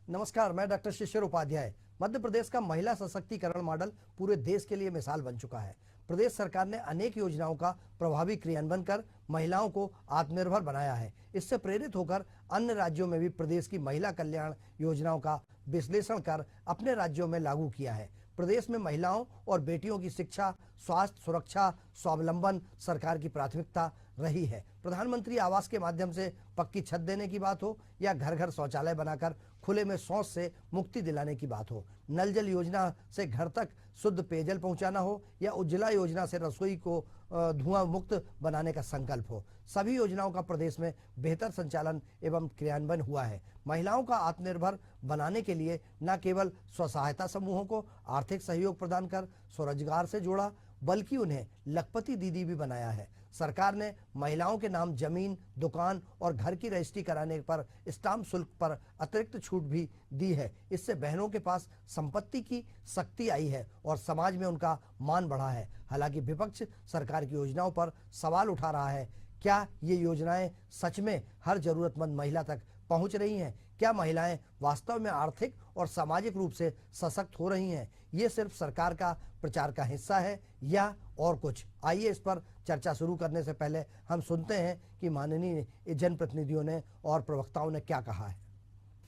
नमस्कार, मैं डॉक्टर शिशिर उपाध्याय। मध्य प्रदेश का महिला सशक्तिकरण मॉडल पूरे देश के लिए मिसाल बन चुका है। प्रदेश सरकार ने अनेक योजनाओं का प्रभावी क्रियान्वयन कर महिलाओं को आत्मनिर्भर बनाया है। इससे प्रेरित होकर अन्य राज्यों में भी प्रदेश की महिला कल्याण योजनाओं का विश्लेषण कर अपने राज्यों में लागू किया है। प्रदेश में महिलाओं और बेटियों की शिक्षा, स्वास्थ्य, सुरक्षा, स्वावलंबन सरकार की प्राथमिकता रही है। प्रधानमंत्री आवास के माध्यम से पक्की छत देने की बात हो या घर घर शौचालय बनाकर खुले में शौच से मुक्ति दिलाने की बात हो, नल जल योजना से घर तक शुद्ध पेयजल पहुंचाना हो या उज्ज्वला योजना से रसोई को धुआं मुक्त बनाने का संकल्प हो, सभी योजनाओं का प्रदेश में बेहतर संचालन एवं क्रियान्वयन हुआ है। महिलाओं का आत्मनिर्भर बनाने के लिए न केवल स्व सहायता समूहों को आर्थिक सहयोग प्रदान कर स्वरोजगार से जोड़ा, बल्कि उन्हें लखपति दीदी भी बनाया है। सरकार ने महिलाओं के नाम जमीन, दुकान और घर की रजिस्ट्री कराने पर स्टाम्प शुल्क पर अतिरिक्त छूट भी दी है। इससे बहनों के पास संपत्ति की शक्ति आई है और समाज में उनका मान बढ़ा है। हालांकि विपक्ष सरकार की योजनाओं पर सवाल उठा रहा है। क्या ये योजनाएं सच में हर जरूरतमंद महिला तक पहुंच रही हैं? क्या महिलाएं वास्तव में आर्थिक और सामाजिक रूप से सशक्त हो रही हैं? ये सिर्फ सरकार का प्रचार का हिस्सा है या और कुछ? आइए इस पर चर्चा शुरू करने से पहले हम सुनते हैं कि माननीय जनप्रतिनिधियों ने और प्रवक्ताओं ने क्या कहा है।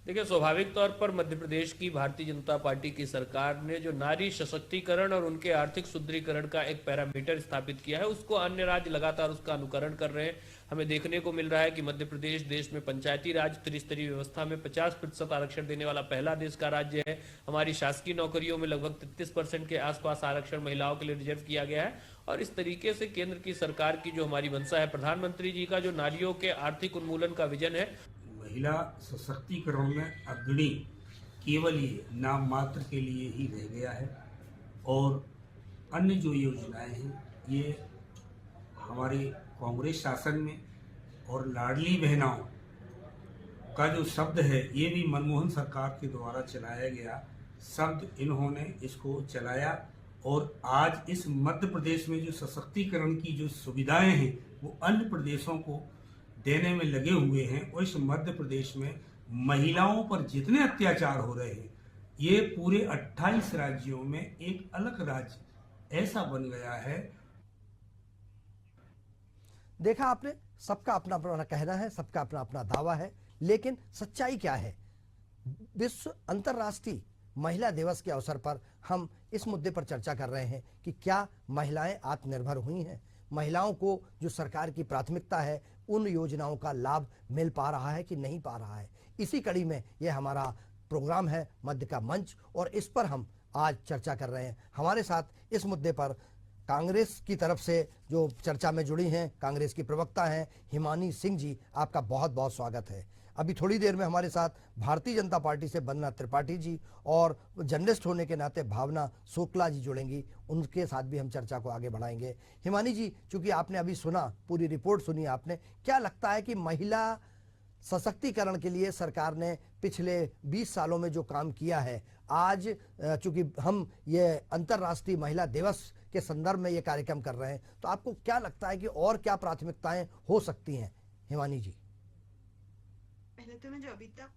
देखिए, स्वाभाविक तौर पर मध्य प्रदेश की भारतीय जनता पार्टी की सरकार ने जो नारी सशक्तिकरण और उनके आर्थिक सुदृढ़ीकरण का एक पैरामीटर स्थापित किया है, उसको अन्य राज्य लगातार उसका अनुकरण कर रहे हैं। हमें देखने को मिल रहा है कि मध्य प्रदेश देश में पंचायती राज त्रिस्तरीय व्यवस्था में 50% आरक्षण देने वाला पहला देश का राज्य है। हमारी शासकीय नौकरियों में लगभग 33% के आसपास आरक्षण महिलाओं के लिए रिजर्व किया गया है। और इस तरीके से केंद्र की सरकार की जो हमारी मंशा है, प्रधानमंत्री जी का जो नारियों के आर्थिक उन्मूलन का विजन है, महिला सशक्तिकरण में अग्रणी केवल ये नाम मात्र के लिए ही रह गया है और अन्य जो योजनाएं हैं ये हमारे कांग्रेस शासन में और लाडली बहनाओं का जो शब्द है ये भी मनमोहन सरकार के द्वारा चलाया गया शब्द, इन्होंने इसको चलाया और आज इस मध्य प्रदेश में जो सशक्तिकरण की जो सुविधाएं हैं वो अन्य प्रदेशों को देने में लगे हुए हैं। और इस मध्य प्रदेश में महिलाओं पर जितने अत्याचार हो रहे हैं ये पूरे 28 राज्यों में एक अलग राज्य ऐसा बन गया है। देखा आपने, सबका अपना अपना कहना है, सबका अपना अपना दावा है, लेकिन सच्चाई क्या है? विश्व अंतर्राष्ट्रीय महिला दिवस के अवसर पर हम इस मुद्दे पर चर्चा कर रहे हैं कि क्या महिलाएं आत्मनिर्भर हुई हैं? महिलाओं को जो सरकार की प्राथमिकता है उन योजनाओं का लाभ मिल पा रहा है कि नहीं पा रहा है? इसी कड़ी में यह हमारा प्रोग्राम है मध्य का मंच और इस पर हम आज चर्चा कर रहे हैं। हमारे साथ इस मुद्दे पर कांग्रेस की तरफ से जो चर्चा में जुड़ी हैं, कांग्रेस की प्रवक्ता हैं हिमानी सिंह जी, आपका बहुत बहुत स्वागत है। अभी थोड़ी देर में हमारे साथ भारतीय जनता पार्टी से वंदना त्रिपाठी जी और जर्नलिस्ट होने के नाते भावना शुक्ला जी जुड़ेंगी, उनके साथ भी हम चर्चा को आगे बढ़ाएंगे। हिमानी जी, चूंकि आपने अभी सुना, पूरी रिपोर्ट सुनी आपने, क्या लगता है कि महिला सशक्तिकरण के लिए सरकार ने पिछले 20 सालों में जो काम किया है, आज चूंकि हम ये अंतर्राष्ट्रीय महिला दिवस के संदर्भ में ये कार्यक्रम कर रहे हैं, तो आपको क्या लगता है कि और क्या प्राथमिकताएं हो सकती हैं? हिमानी जी। पहले तो मैं जो अभी तक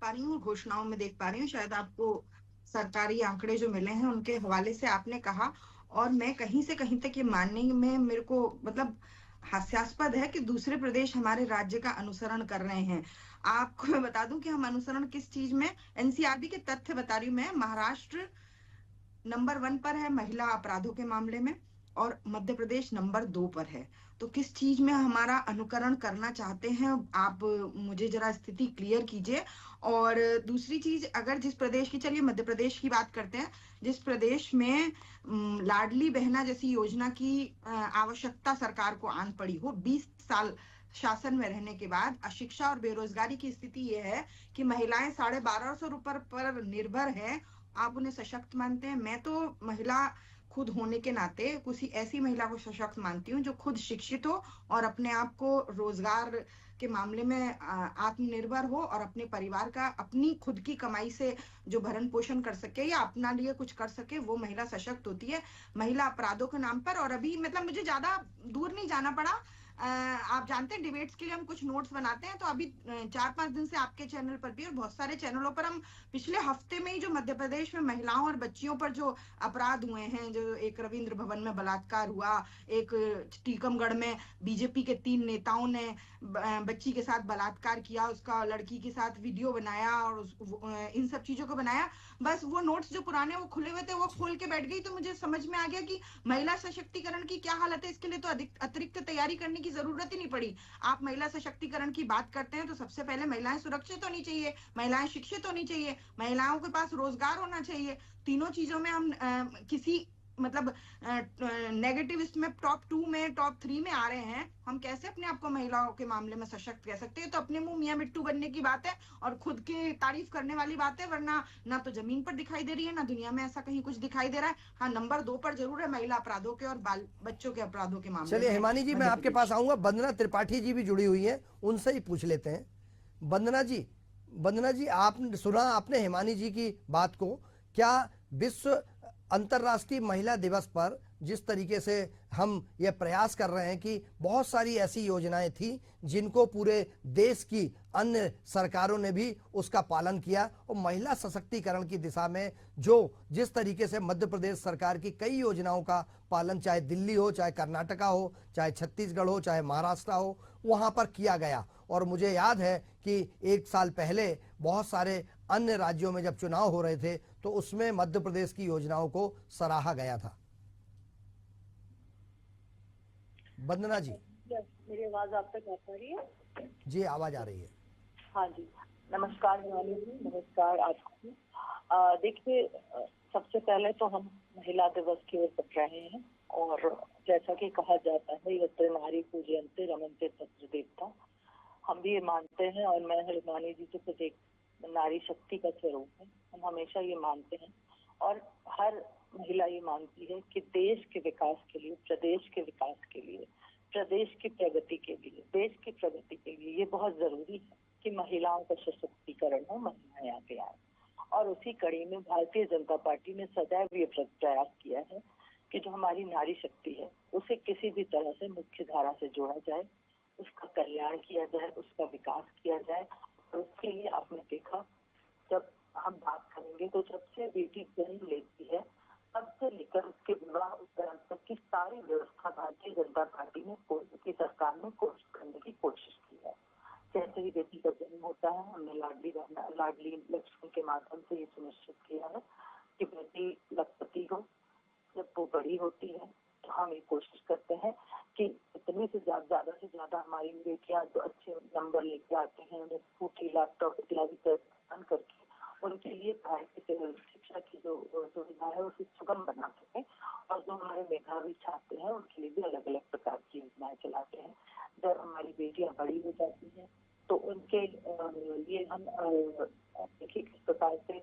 पा रही हूँ, घोषणाओं में देख पा रही हूँ, शायद आपको सरकारी आंकड़े जो मिले हैं उनके हवाले से आपने कहा, और मैं कहीं से कहीं तक ये मानने में मेरे को मतलब हास्यास्पद है कि दूसरे प्रदेश हमारे राज्य का अनुसरण कर रहे हैं। आपको मैं बता दूं कि हम अनुसरण किस चीज में, एनसीआरबी के तथ्य बता रही हूँ मैं। महाराष्ट्र नंबर 1 पर है महिला अपराधों के मामले में और मध्य प्रदेश नंबर 2 पर है। तो किस चीज में हमारा अनुकरण करना चाहते हैं आप मुझे जरा स्थिति क्लियर कीजिए। और दूसरी चीज, अगर जिस प्रदेश की, चलिए मध्य प्रदेश की बात करते हैं, जिस प्रदेश में लाडली बहना जैसी योजना की आवश्यकता सरकार को आन पड़ी हो, 20 साल शासन में रहने के बाद अशिक्षा और बेरोजगारी की स्थिति यह है कि महिलाएं 1250 रुपए पर निर्भर है। आप उन्हें सशक्त मानते हैं? मैं तो महिला खुद होने के नाते किसी ऐसी महिला को सशक्त मानती हूँ जो खुद शिक्षित हो और अपने आप को रोजगार के मामले में आत्मनिर्भर हो और अपने परिवार का अपनी खुद की कमाई से जो भरण पोषण कर सके या अपना लिए कुछ कर सके, वो महिला सशक्त होती है। महिला अपराधों के नाम पर, और अभी मतलब मुझे ज्यादा दूर नहीं जाना पड़ा, आप जानते हैं डिबेट्स के लिए हम कुछ नोट्स बनाते हैं, तो अभी 4-5 दिन से आपके चैनल पर भी और बहुत सारे चैनलों पर हम पिछले हफ्ते में ही जो मध्य प्रदेश में महिलाओं और बच्चियों पर जो अपराध हुए हैं, जो एक रविंद्र भवन में बलात्कार हुआ, एक टीकमगढ़ में बीजेपी के 3 नेताओं ने बच्ची के साथ बलात्कार किया, उसका लड़की के साथ वीडियो बनाया और इन सब चीजों को बनाया, बस वो नोट्स जो पुराने वो खुले हुए थे वो खोल के बैठ गई, तो मुझे समझ में आ गया कि महिला सशक्तिकरण की क्या हालत है। इसके लिए तो अतिरिक्त तैयारी करने की जरूरत ही नहीं पड़ी। आप महिला सशक्तिकरण की बात करते हैं तो सबसे पहले महिलाएं सुरक्षित होनी चाहिए, महिलाएं शिक्षित होनी चाहिए, महिलाओं के पास रोजगार होना चाहिए। तीनों चीजों में हम किसी मतलब नेगेटिव इसमें टॉप 2 में टॉप 3 में आ रहे हैं, हम कैसे अपने आप को महिलाओं के मामले में सशक्त कह सकते हैं? तो अपने मुंह मियां मिट्टू बनने की बात है और खुद की तारीफ करने वाली बात है, वरना ना तो जमीन पर दिखाई दे रही है, ना दुनिया में ऐसा कहीं कुछ दिखाई दे रहा है। हाँ, नंबर 2 पर जरूर है महिला अपराधों के और बाल बच्चों के अपराधों के मामले चलिए में हिमानी जी, मैं मध्य आपके प्रदेश। पास आऊंगा। वंदना त्रिपाठी जी भी जुड़ी हुई हैं, उनसे ही पूछ लेते हैं। वंदना जी, वंदना जी, आपने सुना आपने हिमानी जी की बात को? क्या विश्व अंतर्राष्ट्रीय महिला दिवस पर जिस तरीके से हम ये प्रयास कर रहे हैं कि बहुत सारी ऐसी योजनाएं थी जिनको पूरे देश की अन्य सरकारों ने भी उसका पालन किया, और महिला सशक्तिकरण की दिशा में जो जिस तरीके से मध्य प्रदेश सरकार की कई योजनाओं का पालन, चाहे दिल्ली हो, चाहे कर्नाटका हो, चाहे छत्तीसगढ़ हो, चाहे महाराष्ट्र हो, वहां पर किया गया। और मुझे याद है कि 1 साल पहले बहुत सारे अन्य राज्यों में जब चुनाव हो रहे थे तो उसमें मध्य प्रदेश की योजनाओं को सराहा गया था। वंदना जी, मेरी आवाज आप तक आ पा रही है? जी आवाज आ रही है। हाँ जी, नमस्कार हिमानी जी, नमस्कार आपको। देखिए, सबसे पहले तो हम महिला दिवस की ओर बढ़ रहे हैं, और जैसा कि कहा जाता है, यत्र नारी पूजयन्ते रमन्ते तत्र देवता, हम भी ये मानते हैं, और मैं हिमानी जी तो खुद एक नारी शक्ति का स्वरूप है। हम हमेशा ये मानते हैं, और हर महिला ये मानती है कि देश के विकास के लिए, प्रदेश के विकास के लिए, प्रदेश की प्रगति के लिए, देश की प्रगति के लिए ये बहुत जरूरी है कि महिलाओं का सशक्तिकरण हो, महिलाएं आगे आए। और उसी कड़ी में भारतीय जनता पार्टी ने सदैव ये प्रयास किया है कि जो हमारी नारी शक्ति है उसे किसी भी तरह से मुख्य धारा से जोड़ा जाए, उसका कल्याण किया जाए, उसका विकास किया जाए। और उसके लिए आपने देखा, जब हम बात करेंगे तो जब से बेटी जन्म लेती है तब से लेकर उसके विवाह उपरांत तक की सारी व्यवस्था भारतीय जनता पार्टी ने की सरकार ने कोशिश करने की कोशिश की है। जैसे ही बेटी का जन्म होता है, हमने लाडली लक्ष्मी के माध्यम से ये सुनिश्चित किया है कि बेटी लखपति हो। जब वो बड़ी होती है तो हम ये कोशिश करते हैं कि इतने से ज्यादा से ज्यादा हमारी बेटियां जो अच्छे नंबर लेके आते हैं, उन्हें स्कूटी, लैपटॉप इत्यादि प्रदान करके उनके लिए पढ़ाई की शिक्षा की जो सुविधा है उसे सुगम बना सके। और जो हमारे मेधावी छात्र हैं उनके लिए भी अलग अलग प्रकार की योजनाएं चलाते हैं। जब हमारी बेटियां बड़ी हो जाती हैं तो उनके लिए हम देखिए किस प्रकार से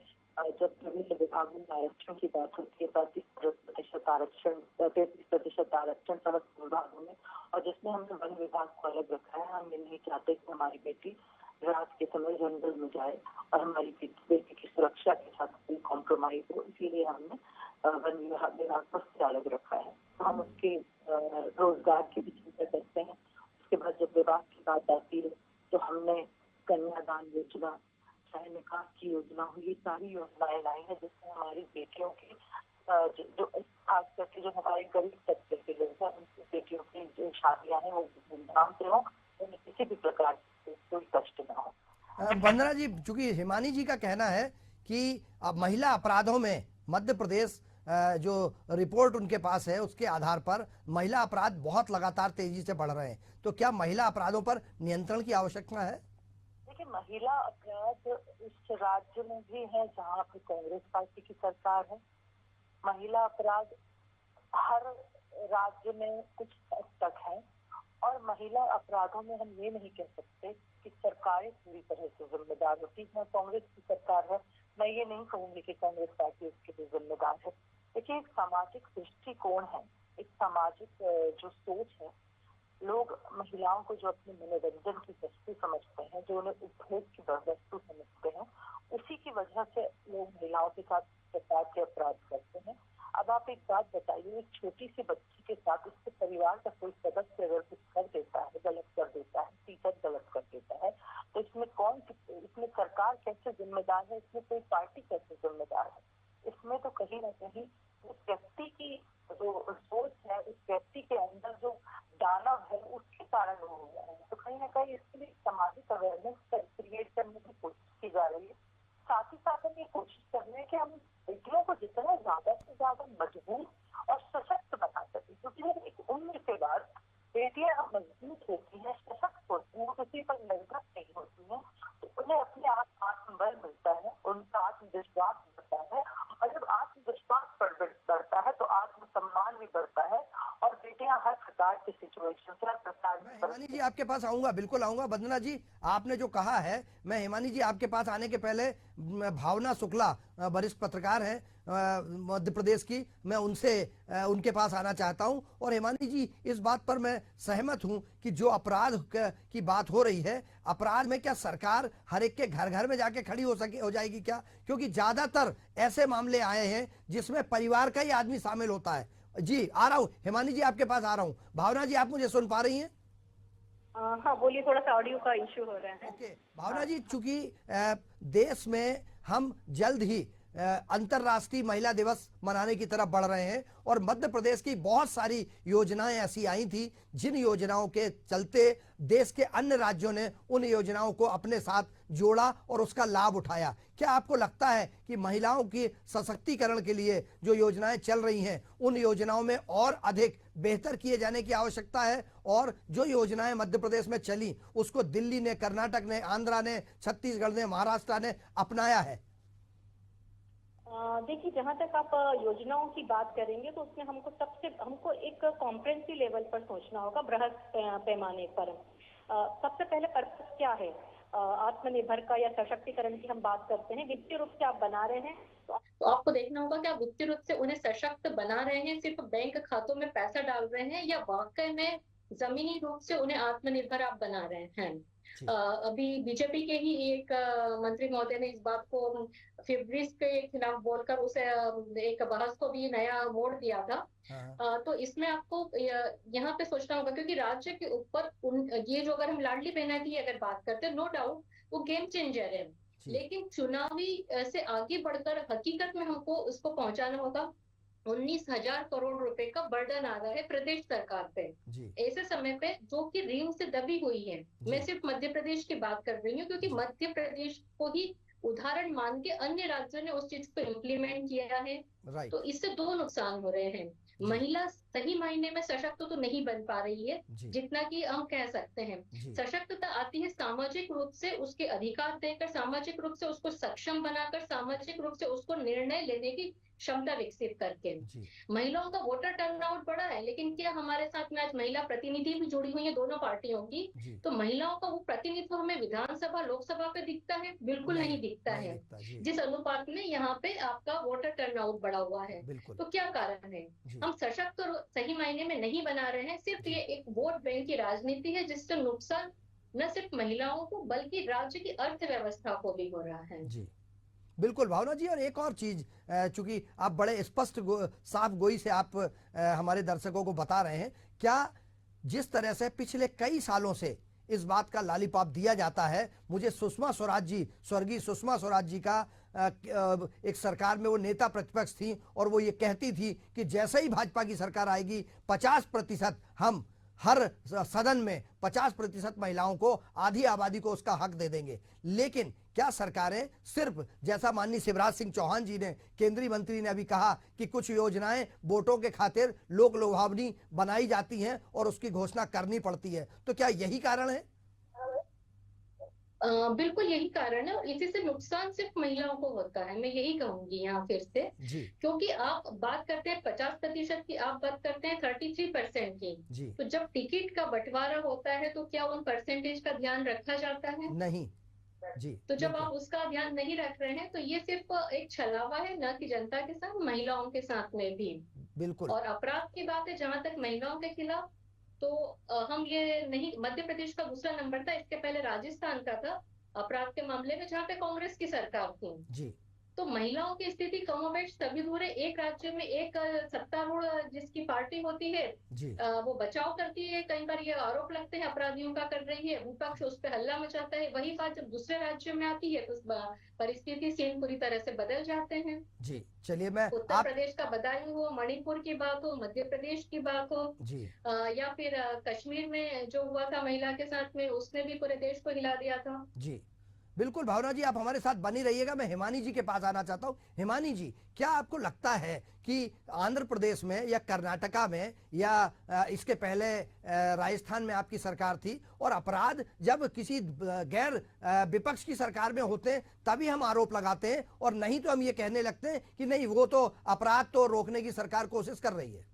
जब विभिन्न विभागों में आरक्षण की बात होती है, 33% आरक्षण, 33% आरक्षण समस्त विभागों में, और जिसमें हमने वन विभाग को अलग रखा है। हम ये नहीं चाहते कि हमारी बेटी रात के समय जंगल में जाए और हमारी बेटी की सुरक्षा के साथ कोई कॉम्प्रोमाइज हो, इसीलिए हमने वन विभाग को अलग रखा है। तो हम उसके रोजगार की भी चिंता करते हैं। उसके बाद जब विवाह की बात आती है तो हमने कन्यादान योजना, चाहे निकाह की योजना हो, ये सारी योजनाएं लाई है जिससे हमारी बेटियों की जो खास करके जो हमारे गरीब तबके के लोग हैं उनकी बेटियों की जो शादियां हैं वो धूमधाम से हो, उन्हें किसी भी प्रकार की कोई कष्ट न हो। वंदना जी, चूंकि हिमानी जी का कहना है कि अब महिला अपराधों में मध्य प्रदेश जो रिपोर्ट उनके पास है उसके आधार पर महिला अपराध बहुत लगातार तेजी से बढ़ रहे हैं, तो क्या महिला अपराधों पर नियंत्रण की आवश्यकता है? देखिए, महिला अपराध इस राज्य में भी है जहाँ पे कांग्रेस पार्टी की सरकार है। महिला अपराध हर राज्य में कुछ हद तक है, और महिला अपराधों में हम ये नहीं कह सकते कि सरकारें पूरी तरह से जिम्मेदार होती है। कांग्रेस की सरकार है, मैं ये नहीं कहूंगी कि कांग्रेस पार्टी उसके लिए जिम्मेदार है। देखिए, एक सामाजिक दृष्टिकोण है, एक सामाजिक जो सोच है, लोग महिलाओं को जो अपने मनोरंजन की वस्तु समझते हैं, जो उन्हें उपभोग की वस्तु समझते हैं, उसी की वजह से लोग महिलाओं के साथ प्रकार के अपराध करते हैं। अब आप एक बात बताइए, एक छोटी सी बच्ची के साथ उसके परिवार का कोई सदस्य अगर कुछ कर देता है, गलत कर देता है, टीचर गलत कर देता है, तो इसमें सरकार कैसे जिम्मेदार है, इसमें कोई पार्टी कैसे जिम्मेदार है? इसमें तो कहीं ना कहीं उस व्यक्ति की जो सोच है, उस व्यक्ति के अंदर जो दानव है, उसके कारण वो हो रहा है। तो कहीं ना कहीं इसके लिए सामाजिक अवेयरनेस क्रिएट करने की कोशिश की जा रही है। साथ ही साथ हम ये कोशिश कर रहे हैं कि हम बेटियों को जितना ज्यादा से ज्यादा मजबूत और सशक्त बना सके, क्योंकि एक उम्र के बाद बेटियां मजबूत होती हैं, सशक्त होती हैं, किसी पर निर्भर नहीं होती हैं, तो उन्हें अपने आप आत्मबल मिलता है, उनका आत्मविश्वास बढ़ता है, और जब आत्मविश्वास बढ़ता है तो आत्मसम्मान भी बढ़ता है, और बेटियां हर प्रकार की सिचुएशन से, हर प्रकार मैं की हिमानी जी आपके पास आऊंगा, बिल्कुल आऊंगा। वंदना जी, आपने जो कहा है, मैं हिमानी जी आपके पास आने के पहले भावना शुक्ला वरिष्ठ पत्रकार हैं मध्य प्रदेश की, मैं उनसे उनके पास आना चाहता हूं। और हिमानी जी, इस बात पर मैं सहमत हूं कि जो अपराध की बात हो रही है, अपराध में क्या सरकार हर एक के घर घर में जाके खड़ी हो जाएगी क्या? क्योंकि ज्यादातर ऐसे मामले आए हैं जिसमें परिवार का ही आदमी शामिल होता है। जी आ रहा हूं हिमानी जी, आपके पास आ रहा हूं। भावना जी, आप मुझे सुन पा रही हैं? हाँ बोलिए, थोड़ा सा ऑडियो का इश्यू हो रहा है। ओके भावना जी, चूंकि देश में हम जल्द ही अंतर्राष्ट्रीय महिला दिवस मनाने की तरफ बढ़ रहे हैं, और मध्य प्रदेश की बहुत सारी योजनाएं ऐसी आई थी जिन योजनाओं के चलते देश के अन्य राज्यों ने उन योजनाओं को अपने साथ जोड़ा और उसका लाभ उठाया। क्या आपको लगता है कि महिलाओं की सशक्तिकरण के लिए जो योजनाएं चल रही हैं, उन योजनाओं में और अधिक बेहतर किए जाने की आवश्यकता है, और जो योजनाएं मध्य प्रदेश में चली उसको दिल्ली ने, कर्नाटक ने, आंध्रा ने, छत्तीसगढ़ ने, महाराष्ट्र ने अपनाया है? देखिए, जहाँ तक आप योजनाओं की बात करेंगे तो उसमें हमको एक कॉम्प्रेहेंसिव लेवल पर सोचना होगा, बृहद पैमाने पर। सबसे पहले पर्पस क्या है? आत्मनिर्भर का या सशक्तिकरण की हम बात करते हैं, वित्तीय रूप से आप बना रहे हैं तो आपको देखना होगा कि आप वित्तीय रूप से उन्हें सशक्त बना रहे हैं, सिर्फ बैंक खातों में पैसा डाल रहे हैं, या वाकई में जमीनी रूप से उन्हें आत्मनिर्भर आप बना रहे हैं। अभी बीजेपी के ही एक मंत्री महोदय ने इस बात को फिब्रिस के खिलाफ बोलकर उसे एक बहस को भी नया मोड़ दिया था। तो इसमें आपको यहाँ पे सोचना होगा, क्योंकि राज्य के ऊपर ये जो, अगर हम लाडली बहना की अगर बात करते हैं, नो डाउट वो गेम चेंजर है, लेकिन चुनावी से आगे बढ़कर हकीकत में हमको उसको पहुंचाना होगा। 19,000 करोड़ रुपए का बर्डन आ रहा है प्रदेश सरकार पे ऐसे समय पे, जो कि ऋण से दबी हुई है। मैं सिर्फ मध्य प्रदेश की बात कर रही हूँ, क्योंकि मध्य प्रदेश को ही उदाहरण मान के अन्य राज्यों ने उस चीज को इम्प्लीमेंट किया है। तो इससे दो नुकसान हो रहे हैं। महिला सही मायने में सशक्त तो नहीं बन पा रही है जितना कि हम कह सकते हैं। सशक्तता आती है सामाजिक रूप से उसके अधिकार देकर, सामाजिक रूप से उसको सक्षम बनाकर, सामाजिक रूप से उसको निर्णय लेने की क्षमता विकसित करके। महिलाओं का वोटर टर्नआउट बढ़ा है, लेकिन क्या हमारे साथ में आज महिला प्रतिनिधि भी जुड़ी हुई है दोनों पार्टियों की? तो महिलाओं का वो प्रतिनिधित्व हमें विधानसभा, लोकसभा पे दिखता है? बिल्कुल नहीं दिखता है। जिस अनुपात में यहाँ पे आपका वोटर टर्नआउट बढ़ा हुआ है, तो क्या कारण है? हम सशक्त और सही मायने में नहीं बना रहे हैं, सिर्फ ये एक वोट बैंक की राजनीति है, जिससे नुकसान न सिर्फ महिलाओं को बल्कि राज्य की अर्थव्यवस्था को भी हो रहा है। बिल्कुल भावना जी, और एक और चीज, चूंकि आप बड़े स्पष्ट साफ गोई से आप हमारे दर्शकों को बता रहे हैं, क्या जिस तरह से पिछले कई सालों से इस बात का लालीपाप दिया जाता है, मुझे सुषमा स्वराज जी, स्वर्गीय सुषमा स्वराज जी का एक सरकार में वो नेता प्रतिपक्ष थी, और वो ये कहती थी कि जैसे ही भाजपा की सरकार आएगी 50% हम हर सदन में 50% महिलाओं को, आधी आबादी को उसका हक दे देंगे। लेकिन क्या सरकारें सिर्फ, जैसा माननीय शिवराज सिंह चौहान जी ने, केंद्रीय मंत्री ने अभी कहा कि कुछ योजनाएं वोटों के खातिर लोक लुभावनी बनाई जाती हैं और उसकी घोषणा करनी पड़ती है, तो क्या यही कारण है? बिल्कुल यही कारण है, और इसी से नुकसान सिर्फ महिलाओं को होता है, मैं यही कहूंगी यहाँ फिर से। क्योंकि आप बात करते हैं 50% की, आप बात करते हैं 33% की, तो जब टिकट का बंटवारा होता है तो क्या उन परसेंटेज का ध्यान रखा जाता है? नहीं तो जब आप उसका ध्यान नहीं रख रहे हैं तो ये सिर्फ एक छलावा है, न कि जनता के साथ, महिलाओं के साथ में भी। बिल्कुल। और अपराध की बात है जहां तक महिलाओं के खिलाफ, तो हम ये नहीं, मध्य प्रदेश का दूसरा नंबर था, इसके पहले राजस्थान का था अपराध के मामले में, जहाँ पे कांग्रेस की सरकार थी। तो महिलाओं की स्थिति कमोबेश सभी पूरे एक राज्य में एक सत्तारूढ़ जिसकी पार्टी होती है जी वो बचाव करती है, कई बार ये आरोप लगते हैं अपराधियों का कर रही है, विपक्ष उस पर हल्ला मचाता है। वही बात जब दूसरे राज्यों में आती है तो परिस्थिति सीन पूरी तरह से बदल जाते हैं। जी चलिए, मैं उत्तर प्रदेश का बदायूं हो, मणिपुर की बात हो, मध्य प्रदेश की बात हो, जी या फिर कश्मीर में जो हुआ था महिला के साथ में, उसने भी पूरे देश को हिला दिया था। जी बिल्कुल भावना जी, आप हमारे साथ बनी रहिएगा। मैं हिमानी जी के पास आना चाहता हूँ। हिमानी जी, क्या आपको लगता है कि आंध्र प्रदेश में या कर्नाटका में या इसके पहले राजस्थान में आपकी सरकार थी, और अपराध जब किसी गैर विपक्ष की सरकार में होते हैं तभी हम आरोप लगाते हैं, और नहीं तो हम ये कहने लगते हैं कि नहीं, वो तो अपराध तो रोकने की सरकार कोशिश कर रही है।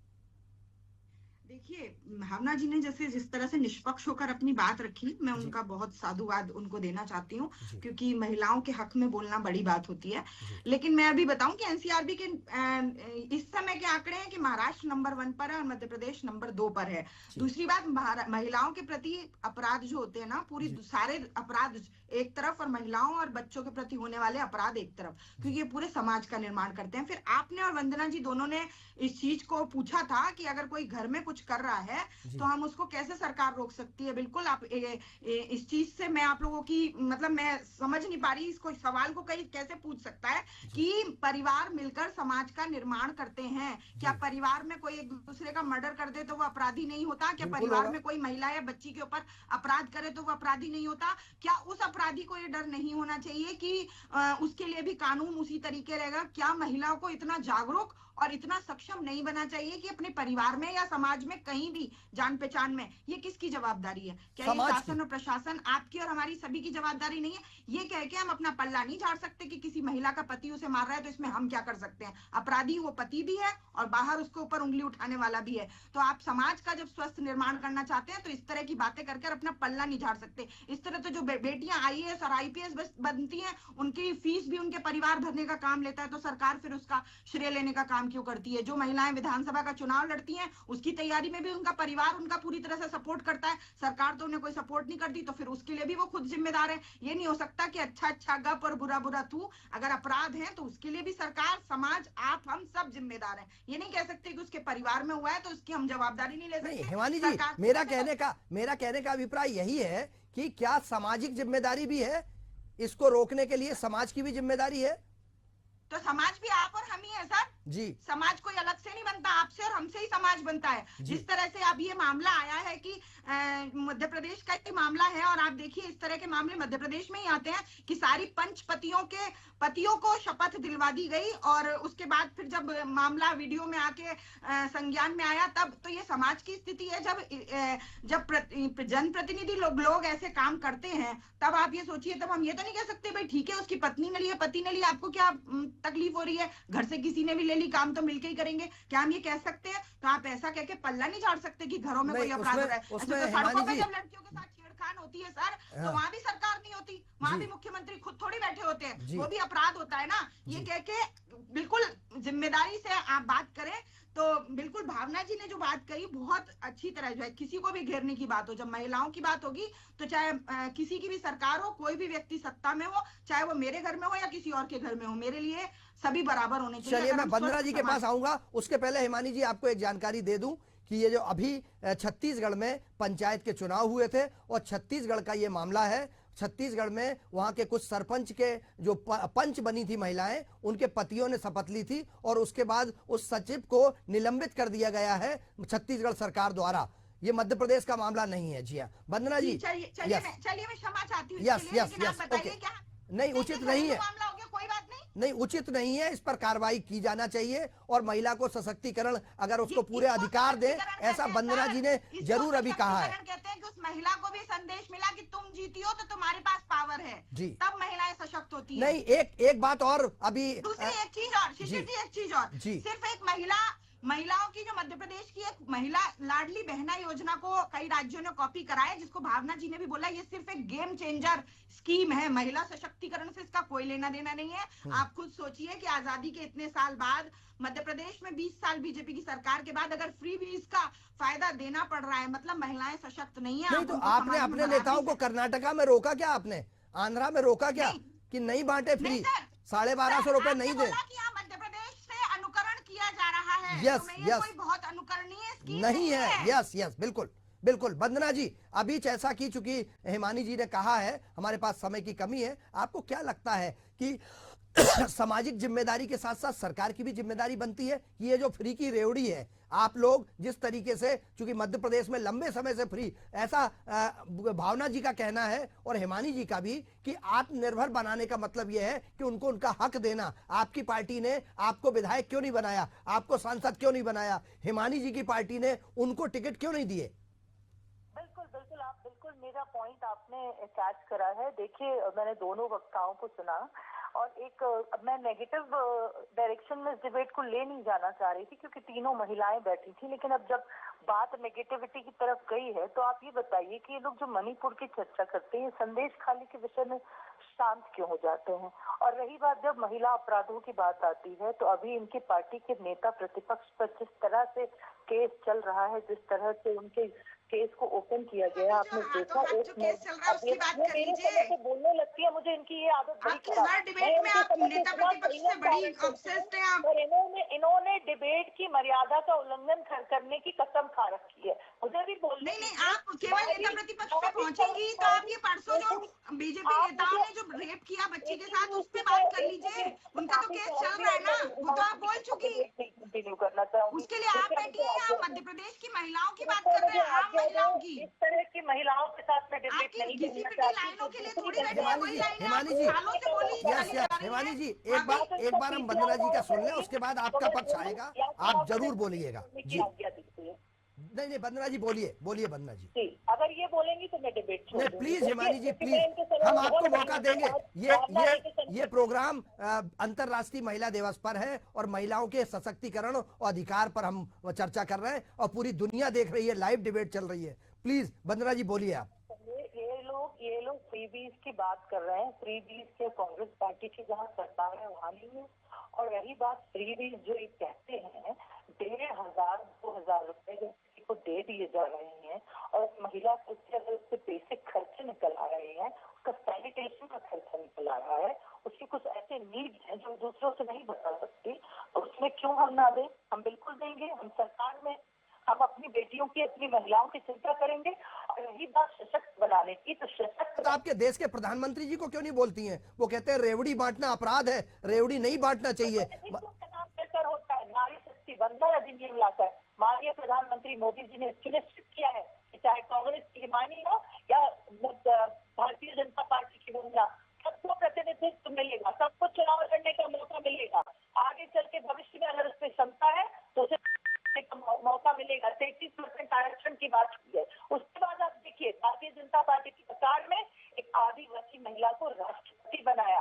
देखिए, भावना जी ने जैसे जिस तरह से निष्पक्ष होकर अपनी बात रखी, मैं उनका बहुत साधुवाद उनको देना चाहती हूँ, क्योंकि महिलाओं के हक में बोलना बड़ी बात होती है। लेकिन मैं अभी बताऊं कि एनसीआरबी के इस समय के आंकड़े हैं कि महाराष्ट्र नंबर 1 पर है और मध्य प्रदेश नंबर 2 पर है। दूसरी बात, महिलाओं के प्रति अपराध जो होते हैं ना, पूरी सारे अपराध एक तरफ और महिलाओं और बच्चों के प्रति होने वाले अपराध एक तरफ, क्योंकि ये पूरे समाज का निर्माण करते हैं। फिर आपने और वंदना जी दोनों ने इस चीज को पूछा था कि अगर कोई घर में कुछ कर रहा है तो हम उसको कैसे सरकार रोक सकती है। बिल्कुल, आप इस चीज से मैं आप लोगों की मतलब मैं समझ नहीं पा रही इसको, सवाल को कहीं कैसे पूछ सकता है कि परिवार मिलकर समाज का निर्माण करते हैं। क्या परिवार में कोई एक दूसरे का मर्डर कर दे तो वो अपराधी नहीं होता? क्या परिवार में कोई महिला या बच्ची के ऊपर अपराध करे तो वो अपराधी नहीं होता? क्या उस अपराधी को ये डर नहीं होना चाहिए कि उसके लिए भी कानून उसी तरीके रहेगा? क्या महिलाओं को इतना जागरूक और इतना सक्षम नहीं बना चाहिए कि अपने परिवार में या समाज में कहीं भी जान पहचान में? ये किसकी जवाबदारी है? क्या ये शासन और प्रशासन आपकी और हमारी सभी की जवाबदारी नहीं है? ये कह के हम अपना पल्ला नहीं झाड़ सकते कि किसी महिला का पति उसे मार रहा है तो इसमें हम क्या कर सकते हैं? अपराधी वो पति भी है और बाहर उसके ऊपर उंगली उठाने वाला भी है। तो आप समाज का जब स्वस्थ निर्माण करना चाहते हैं तो इस तरह की बातें करके अपना पल्ला नहीं झाड़ सकते। इस तरह तो जो बेटियां आईएएस और आईपीएस बनती हैं, उनकी फीस भी उनके परिवार भरने का काम लेता है, तो सरकार फिर उसका श्रेय लेने का काम क्यों करती है? जो महिलाएं विधानसभा का चुनाव लड़ती हैं, उसकी तैयारी में भी उनका परिवार उनका पूरी तरह से सपोर्ट करता है, सरकार तो उन्हें कोई सपोर्ट नहीं करती, तो फिर उसके लिए भी वो खुद जिम्मेदार है। ये नहीं हो सकता कि अच्छा अच्छा गप और बुरा बुरा तू। अगर अपराध है तो उसके लिए भी सरकार, समाज, आप, हम सब जिम्मेदार हैं। ये नहीं कह सकते कि उसके परिवार में हुआ है तो उसकी हम जवाबदारी नहीं ले सकते। हिमानी जी, मेरा कहने का अभिप्राय यही है कि क्या सामाजिक जिम्मेदारी भी है? इसको रोकने के लिए समाज की भी जिम्मेदारी है। तो समाज भी आप और हम ही है सर जी। समाज कोई अलग से नहीं बनता, आपसे और हमसे ही समाज बनता है। जिस तरह से अब ये मामला आया है कि मध्य प्रदेश का ही मामला है, और आप देखिए इस तरह के मामले मध्य प्रदेश में ही आते हैं कि सारी पंचपतियों के पतियों को शपथ दिलवा दी गई, और उसके बाद फिर जब मामला वीडियो में आके संज्ञान में आया तब तो ये समाज की स्थिति है। जब जनप्रतिनिधि लोग ऐसे काम करते हैं तब आप ये सोचिए, तब हम ये तो नहीं कह सकते भाई ठीक है उसकी पत्नी ने लिया, पति ने लिया, आपको क्या तकलीफ हो रही है? घर से किसी ने भी ले ली, काम तो मिलके ही करेंगे। क्या हम ये कह सकते हैं? तो आप ऐसा कह के पल्ला नहीं झाड़ सकते कि घरों में कोई अपराध हो रहा है। सड़कों पे जब लड़कियों के साथ छेड़खान होती है सर, तो वहां भी सरकार नहीं होती, वहां भी मुख्यमंत्री खुद थोड़ी बैठे होते हैं, वो भी अपराध होता है ना। ये कह के बिल्कुल जिम्मेदारी से आप बात करें तो बिल्कुल भावना जी ने जो बात कही बहुत अच्छी तरह, जो है किसी को भी घेरने की बात हो, जब महिलाओं की बात होगी तो चाहे किसी की भी सरकार हो, कोई भी व्यक्ति सत्ता में हो, चाहे वो मेरे घर में हो या किसी और के घर में हो, मेरे लिए सभी बराबर होने चाहिए। चलिए, मैं वंदना जी के पास आऊंगा, उसके पहले हिमानी जी आपको एक जानकारी दे दूं कि ये जो अभी छत्तीसगढ़ में पंचायत के चुनाव हुए थे और छत्तीसगढ़ का ये मामला है। छत्तीसगढ़ में वहां के कुछ सरपंच के जो पंच बनी थी महिलाएं, उनके पतियों ने शपथ ली थी और उसके बाद उस सचिव को निलंबित कर दिया गया है छत्तीसगढ़ सरकार द्वारा। ये मध्य प्रदेश का मामला नहीं है। जी हाँ वंदना जी, चलिए मैं क्षमा चाहती हूँ। यस ओके, नहीं उचित नहीं है, कोई बात नहीं उचित नहीं है, इस पर कार्रवाई की जाना चाहिए और महिला को सशक्तिकरण अगर उसको पूरे अधिकार दे, ऐसा वंदना जी ने जरूर अभी कहा है। कहते हैं कि उस महिला को भी संदेश मिला कि तुम जीती हो तो तुम्हारे पास पावर है जी, तब महिलाएं सशक्त होती है। नहीं, एक बात और अभी दूसरी एक चीज और शिशिर जी, एक चीज और, सिर्फ एक महिलाओं की जो मध्य प्रदेश की एक महिला लाडली बहना योजना को कई राज्यों ने कॉपी कराया, जिसको भावना जी ने भी बोला ये सिर्फ एक गेम चेंजर स्कीम है, महिला सशक्तिकरण से इसका कोई लेना देना नहीं है। आप खुद सोचिए कि आजादी के इतने साल बाद मध्य प्रदेश में 20 साल बीजेपी की सरकार के बाद अगर फ्री बीज का फायदा देना पड़ रहा है, मतलब महिलाएं सशक्त नहीं है। नहीं तो आपने अपने नेताओं को कर्नाटका में रोका क्या? आपने आंध्रा में रोका क्या कि नहीं बांटे फ्री? 1250 रुपए नहीं दे। कि यहाँ मध्य प्रदेश से अनुकरण किया जा रहा है। यस, तो मैं ये यस। कोई बहुत अनुकरणीय स्कीम नहीं है। यस यस, बिल्कुल बिल्कुल। वंदना जी, अभी जैसा कि चूंकि हिमानी जी ने कहा है, हमारे पास समय की कमी है, आपको क्या लगता है कि सामाजिक जिम्मेदारी के साथ साथ सरकार की भी जिम्मेदारी बनती है? ये जो फ्री की रेवड़ी है, आप लोग जिस तरीके से, चूंकि मध्य प्रदेश में लंबे समय से फ्री, ऐसा भावना जी का कहना है और हिमानी जी का भी, कि आत्मनिर्भर बनाने का मतलब यह है कि उनको उनका हक देना। आपकी पार्टी ने आपको विधायक क्यों नहीं बनाया, आपको सांसद क्यों नहीं बनाया? हिमानी जी की पार्टी ने उनको टिकट क्यों नहीं दिए? बिल्कुल बिल्कुल, आप बिल्कुल मेरा पॉइंट आपने कैच करा है। देखिए, मैंने दोनों वक्ताओं को सुना और एक मैं नेगेटिव डायरेक्शन में इस डिबेट को ले नहीं जाना चाह रही थी, क्योंकि तीनों महिलाएं बैठी थी। लेकिन अब जब बात नेगेटिविटी की तरफ गई है, तो आप ये बताइए कि ये लोग जो मणिपुर की चर्चा करते हैं, संदेश खाली के विषय में शांत क्यों हो जाते हैं? और रही बात जब महिला अपराधों की बात आती है, तो अभी इनकी पार्टी के नेता प्रतिपक्ष पर जिस तरह से केस चल रहा है, जिस तरह से उनके केस को ओपन किया गया, आपने देखा। जो केस चल रहा है उसकी बात कर मेरे लीजिए। समय से बोलने लगती है, मुझे इनकी ये आदत बड़ी आपकी खराब हर है। डिबेट में मैं आप इनके समय नेता से इतना प्रतिपक्ष से बड़ी ऑब्सेस्ड हैं आप। और इन्होंने डिबेट की मर्यादा का उल्लंघन करने की कसम खा रखी है। मुझे भी बोलने नहीं, आप केवल नेता प्रतिपक्ष पे पहुंचेंगी तो आप ये परसों जो बीजेपी नेताओं ने जो रेप किया बच्ची के साथ, उस पे बात कर लीजिए। उनका तो केस चल रहा है ना, वो तो आप बोल चुकी। कंटिन्यू करना चाहूंगी। उसके लिए आप बैठी हैं, आप मध्य प्रदेश की महिलाओं की बात कर रहे हैं, आम महिलाओं की। इस तरह की महिलाओं के साथ में डिबेट आपकी नहीं घिसी करना पिटी लाइनों के लिए थोड़ी बैठे हैं, वही लाइनें आप हिमानी जी, सालों से बोली यस चली यस, जा रही हिमानी हैं। जी, एक बार हम वंदना जी का सुन लें, उसके बाद आपका पक्ष आएगा, आप जरूर बोलिएगा जी। नहीं नहीं, वंदना जी बोलिए, बोलिए वंदना जी। अगर ये बोलेंगी तो मैं डिबेट छोड़ नहीं दूंगी। प्लीज हिमानी जी, क्योंकि प्लीज, मैं इनके समय हम बहुत आपको बड़ी मौका देंगे। ये प्रोग्राम अंतर्राष्ट्रीय महिला दिवस पर है और महिलाओं के सशक्तिकरण और अधिकार पर हम चर्चा कर रहे हैं और पूरी दुनिया देख रही है, लाइव डिबेट चल रही है। प्लीज वंदना जी बोलिए आप। ये लोग फ्रीबीज की बात कर रहे हैं। फ्रीबीज के कांग्रेस पार्टी की जहाँ सरकार है वहाँ नहीं है। और रही बात फ्रीबीज जो ये कहते हैं, 1500-2000 रुपए जो किसी को दे दिए जा रहे हैं और महिला को अगर उससे बेसिक खर्चे निकल आ रहे हैं, उसका सैनिटेशन का खर्चा निकल आ रहा है, उसकी कुछ ऐसे नीड्स हैं जो दूसरों से नहीं बता सकती, तो उसमें क्यों हम ना दें? हम बिल्कुल देंगे। हम सरकार में हम अपनी बेटियों की, अपनी महिलाओं की चिंता करेंगे। और रही बात सशक्त बनाने की, तो सशक्त तो आपके देश के प्रधानमंत्री जी को क्यों नहीं बोलती हैं? वो कहते हैं रेवड़ी बांटना अपराध है, रेवड़ी नहीं बांटना चाहिए। होता है नारी शक्ति वंदन अधिनियम लाकर माननीय प्रधानमंत्री मोदी जी ने सुनिश्चित किया है कि चाहे कांग्रेस की हिमानी हो या भारतीय जनता पार्टी की वंदना, सबको प्रतिनिधित्व मिलेगा, सबको चुनाव लड़ने का मौका मिलेगा। आगे चल के भविष्य में अगर उसमें क्षमता है तो उसे मौका मिलेगा। 33% आरक्षण की बात की है। उसके बाद आप देखिए, भारतीय जनता पार्टी की सरकार में एक आदिवासी महिला को राष्ट्रपति बनाया।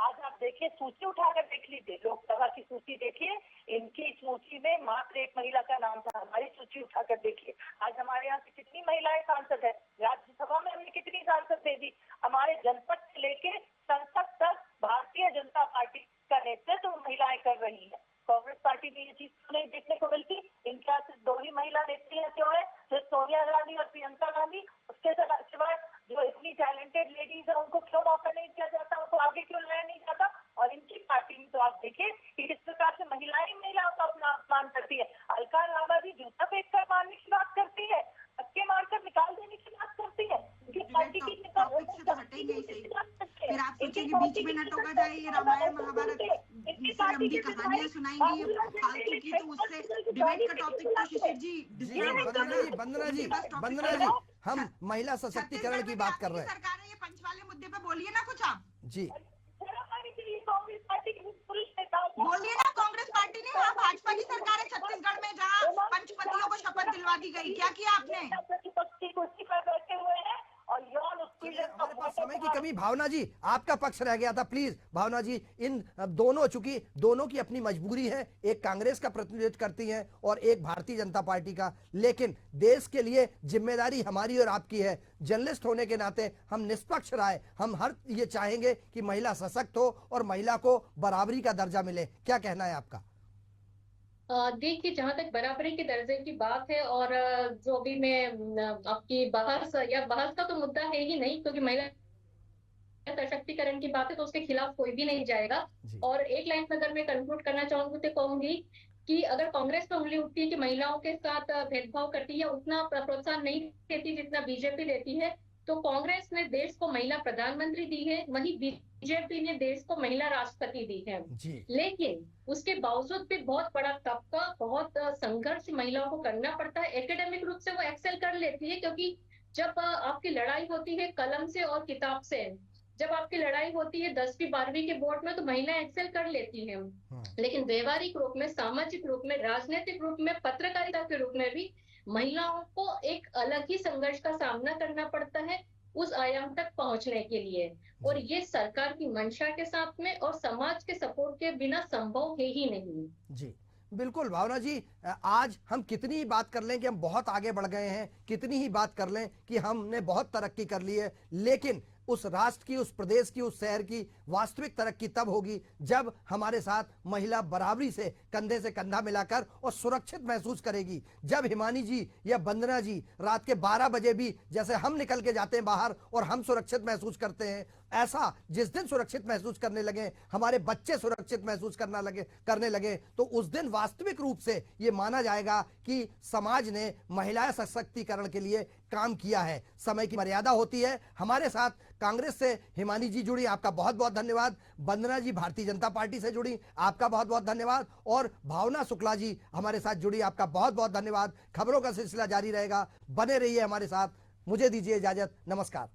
आज आप देखिए, सूची उठाकर देख लीजिए, लोकसभा की सूची देखिए, इनकी सूची में मात्र एक महिला का नाम था। हमारी सूची उठाकर देखिए, आज हमारे यहाँ से कितनी महिलाएं सांसद है, राज्यसभा में हमने कितनी सांसद दे दी। हमारे जनपद से लेके संसद तक भारतीय जनता पार्टी का नेतृत्व महिलाएं कर रही है। कांग्रेस पार्टी में ये चीज नहीं देखने को मिलती। इनके यहाँ सिर्फ 2 ही महिला नेत्री क्यों है, सिर्फ सोनिया गांधी और प्रियंका गांधी। उसके सिवाय जो इतनी टैलेंटेड लेडीज है, उनको क्यों मौका नहीं दिया जाता, उनको आगे क्यों लाया नहीं जाता? और इनकी पार्टी में तो आप देखिए कि किस प्रकार से महिलाओं का अपना अपमान करती है। अलका लांबा जी जूता फेंक कर मारने की बात करती है, धक्के मारकर निकाल देने की बात करती है। पार्टी की टॉपिक से तो हटेंगे ही सही। फिर आप सोचेंगे बीच में न टोका जाए, ये रामायण महाभारत इससे लंबी कहानियां सुनाएंगी ये फालतू की, तो उससे डिबेट का टॉपिक तो शिशिर जी वंदना जी, हम महिला सशक्तिकरण की बात कर रहे हैं। सरकार है, ये पंच वाले मुद्दे पे बोलिए ना कुछ आप जी। कांग्रेस पार्टी के पुरुष नेता बोलिए ना। कांग्रेस पार्टी ने, वहाँ भाजपा की सरकार है छत्तीसगढ़ में, जहाँ पंचपतियों को शपथ दिलवा दी गई। क्या किया आपने? प्रतिपक्ष की कुर्सी पर बैठे हुए हैं और यौन उत्पीड़न हमारे पास समय की कमी। भावना जी, आपका पक्ष रह गया था, प्लीज भावना जी। इन दोनों, चूंकि दोनों की अपनी मजबूरी है, एक कांग्रेस का प्रतिनिधित्व करती हैं और एक भारतीय जनता पार्टी का, लेकिन देश के लिए जिम्मेदारी हमारी और आपकी है। जर्नलिस्ट होने के नाते हम निष्पक्ष राय, हम हर ये चाहेंगे कि महिला सशक्त हो और महिला को बराबरी का दर्जा मिले। क्या कहना है आपका? देखिए, जहां तक बराबरी के दर्जे की बात है, और जो भी मैं आपकी बहस का तो मुद्दा है ही नहीं, क्योंकि महिला सशक्तिकरण की बात है तो उसके खिलाफ कोई भी नहीं जाएगा। जी। और एक लाइन में अगर मैं कंक्लूड करना चाहूंगी तो कहूंगी कि अगर कांग्रेस पे उंगली उठती है कि महिलाओं के साथ भेदभाव करती है, उतना प्रोत्साहन नहीं देती जितना बीजेपी देती है, तो कांग्रेस ने देश को महिला प्रधानमंत्री दी है, वहीं बीजेपी ने देश को महिला राष्ट्रपति दी है। जी। लेकिन उसके बावजूद भी बहुत बड़ा तबका, बहुत संघर्ष महिलाओं को करना पड़ता है। एकेडमिक रूप से वो एक्सेल कर लेती है, क्योंकि जब आपकी लड़ाई होती है कलम से और किताब से, जब आपकी लड़ाई होती है 10वीं 12वीं के बोर्ड में, तो महिला एक्सेल कर लेती है। लेकिन व्यवहारिक रूप में, सामाजिक रूप में, राजनीतिक रूप में, पत्रकारिता के रूप में भी महिलाओं को एक अलग ही संघर्ष का सामना करना पड़ता है उस आयाम तक पहुंचने के लिए। और ये सरकार की मंशा के साथ में और समाज के सपोर्ट के बिना संभव है ही नहीं। जी बिल्कुल भावना जी, आज हम कितनी ही बात कर लें कि हम बहुत आगे बढ़ गए हैं, कितनी ही बात कर लें कि हमने बहुत तरक्की कर ली है, लेकिन उस राष्ट्र की, उस प्रदेश की, उस शहर की वास्तविक तरक्की तब होगी जब हमारे साथ महिला बराबरी से कंधे से कंधा मिलाकर और सुरक्षित महसूस करेगी। जब हिमानी जी या वंदना जी रात के 12 बजे भी जैसे हम निकल के जाते हैं बाहर और हम सुरक्षित महसूस करते हैं, ऐसा जिस दिन सुरक्षित महसूस करने लगे, हमारे बच्चे सुरक्षित महसूस करने लगे, तो उस दिन वास्तविक रूप से ये माना जाएगा कि समाज ने महिला सशक्तिकरण के लिए काम किया है। समय की मर्यादा होती है। हमारे साथ कांग्रेस से हिमानी जी जुड़ी, आपका बहुत बहुत धन्यवाद। वंदना जी भारतीय जनता पार्टी से जुड़ी, आपका बहुत बहुत धन्यवाद। और भावना शुक्ला जी हमारे साथ जुड़ी, आपका बहुत बहुत धन्यवाद। खबरों का सिलसिला जारी रहेगा, बने रहिए हमारे साथ। मुझे दीजिए इजाजत, नमस्कार।